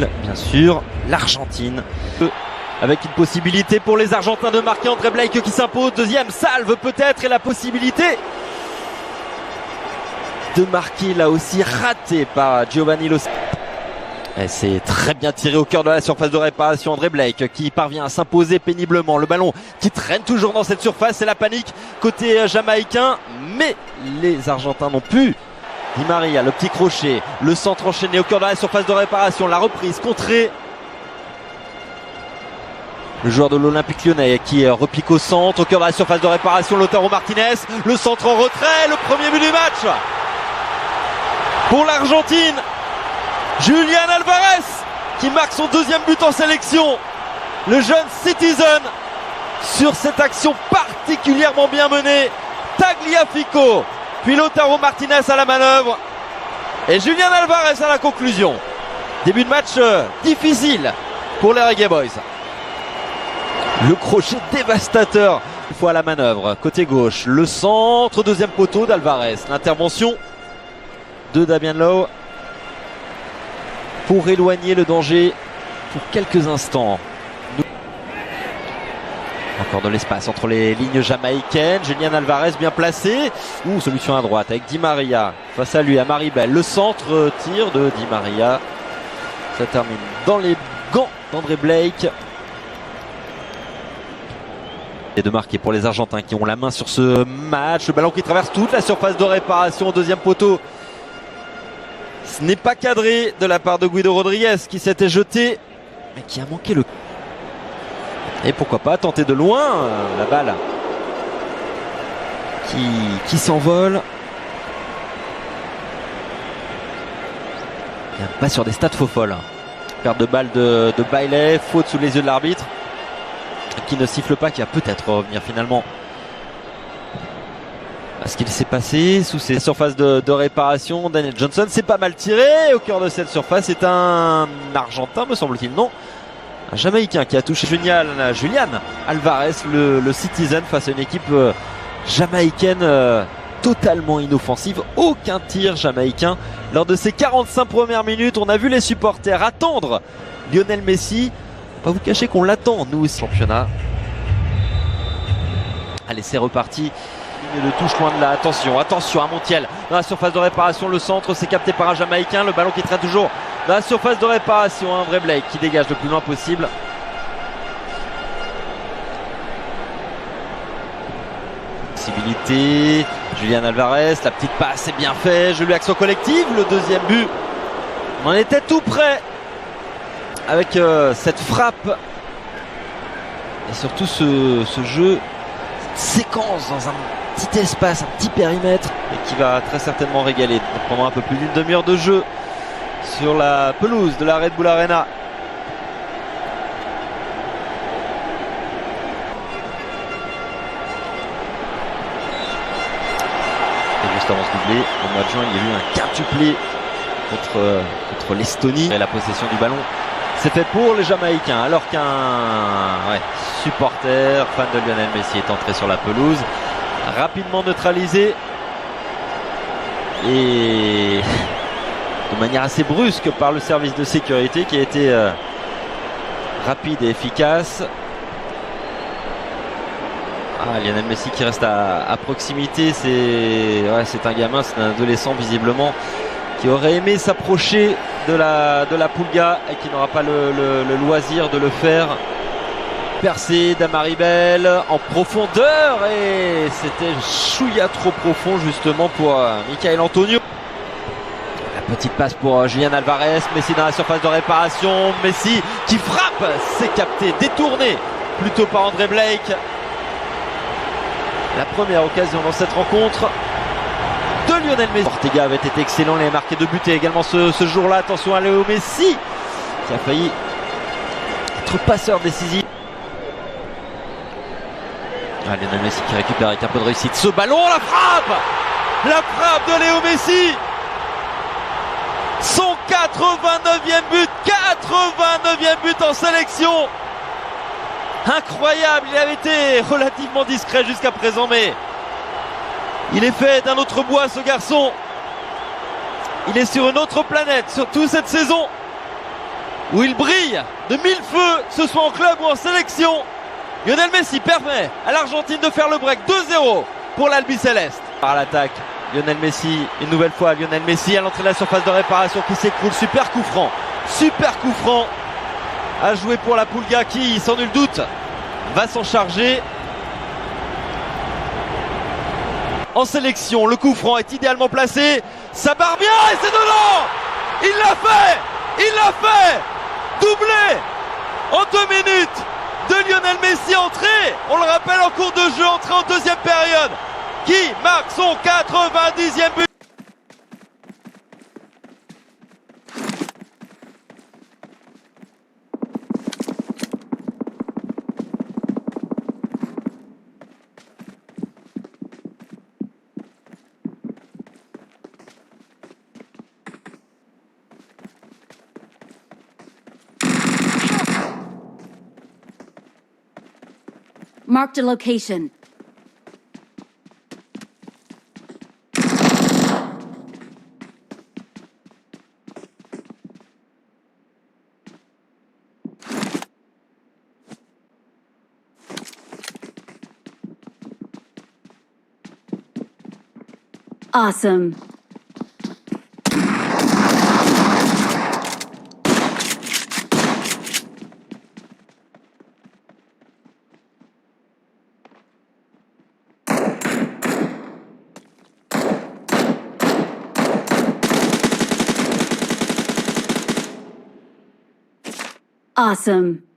Brésil, bien sûr, l'Argentine. Avec une possibilité pour les Argentins de marquer, André Blake qui s'impose. Deuxième salve peut-être, et la possibilité de marquer là aussi raté par Giovanni Lo. C'est très bien tiré au cœur de la surface de réparation. André Blake qui parvient à s'imposer péniblement. Le ballon qui traîne toujours dans cette surface. C'est la panique côté jamaïcain. Mais les Argentins n'ont pu. Di Maria, le petit crochet. Le centre enchaîné au cœur de la surface de réparation. La reprise contrée. Le joueur de l'Olympique Lyonnais qui repique au centre. Au cœur de la surface de réparation. Lautaro Martinez. Le centre en retrait. Le premier but du match pour l'Argentine. Julián Álvarez qui marque son deuxième but en sélection. Le jeune Citizen sur cette action particulièrement bien menée. Tagliafico, puis Lautaro Martinez à la manœuvre. Et Julián Álvarez à la conclusion. Début de match difficile pour les Reggae Boys. Le crochet dévastateur. Une fois à la manœuvre, côté gauche. Le centre, deuxième poteau d'Álvarez. L'intervention de Damien Lowe pour éloigner le danger pour quelques instants. Encore de l'espace entre les lignes jamaïcaines. Julián Álvarez bien placé. Solution à droite avec Di Maria face à lui, à Maribel. Le centre, tir de Di Maria. Ça termine dans les gants d'André Blake. Et de marquer pour les Argentins qui ont la main sur ce match. Le ballon qui traverse toute la surface de réparation au deuxième poteau. Ce n'est pas cadré de la part de Guido Rodriguez qui s'était jeté, mais qui a manqué le... Et pourquoi pas tenter de loin la balle qui s'envole. Pas sur des stats faux folles. Perte de balle de Bailey, faute sous les yeux de l'arbitre, qui ne siffle pas, qui va peut-être revenir finalement. Ce qu'il s'est passé sous ces surfaces de réparation. Daniel Johnson s'est pas mal tiré au cœur de cette surface. C'est un Argentin, me semble-t-il, non, un Jamaïcain qui a touché Julián Álvarez, le Citizen, face à une équipe jamaïcaine totalement inoffensive. Aucun tir jamaïcain lors de ces 45 premières minutes. On a vu les supporters attendre Lionel Messi. Pas vous cacher qu'on l'attend, nous aussi. Championnat. Allez, c'est reparti. De touche loin de là, attention à Montiel dans la surface de réparation, le centre c'est capté par un Jamaïcain, le ballon qui traîne toujours dans la surface de réparation. André Blake qui dégage le plus loin possible. Possibilité, Julián Álvarez, la petite passe c'est bien fait, joli action collective, le deuxième but. On en était tout près avec cette frappe et surtout ce jeu, cette séquence dans un petit espace, un petit périmètre, et qui va très certainement régaler pendant un peu plus d'une demi-heure de jeu sur la pelouse de la Red Bull Arena. Et juste avant ce doublé, au mois de juin, il y a eu un quintuplé contre l'Estonie. Et la possession du ballon, c'est fait pour les Jamaïcains, alors qu'un supporter, fan de Lionel Messi, est entré sur la pelouse. Rapidement neutralisé et de manière assez brusque par le service de sécurité qui a été rapide et efficace. Lionel Messi qui reste à proximité, c'est un gamin, c'est un adolescent visiblement qui aurait aimé s'approcher de la Pulga et qui n'aura pas le loisir de le faire. Percé d'Amaribel en profondeur et c'était chouïa trop profond justement pour Michael Antonio. La petite passe pour Julián Álvarez, Messi dans la surface de réparation, Messi qui frappe, c'est capté, détourné plutôt par André Blake. La première occasion dans cette rencontre de Lionel Messi. Ortega avait été excellent, il a marqué 2 buts et également ce jour-là. Attention à Léo Messi qui a failli être passeur décisif. Lionel Messi qui récupère avec un peu de réussite ce ballon, la frappe de Léo Messi, son 89e but, 89e but en sélection, incroyable. Il avait été relativement discret jusqu'à présent, mais il est fait d'un autre bois ce garçon, il est sur une autre planète, surtout cette saison. où il brille de mille feux, que ce soit en club ou en sélection. Lionel Messi permet à l'Argentine de faire le break. 2-0 pour l'Albi Céleste. Par l'attaque, Lionel Messi, une nouvelle fois Lionel Messi à l'entrée de la surface de réparation qui s'écroule. Super coup franc à jouer pour la Pulga qui, sans nul doute, va s'en charger. En sélection, le coup franc est idéalement placé. Ça barre bien et c'est dedans. Il l'a fait. Doublé en 2 minutes de Lionel Messi, entré, on le rappelle, en cours de jeu, entré en deuxième période, qui marque son 90e but. Marked a location. Awesome. Awesome.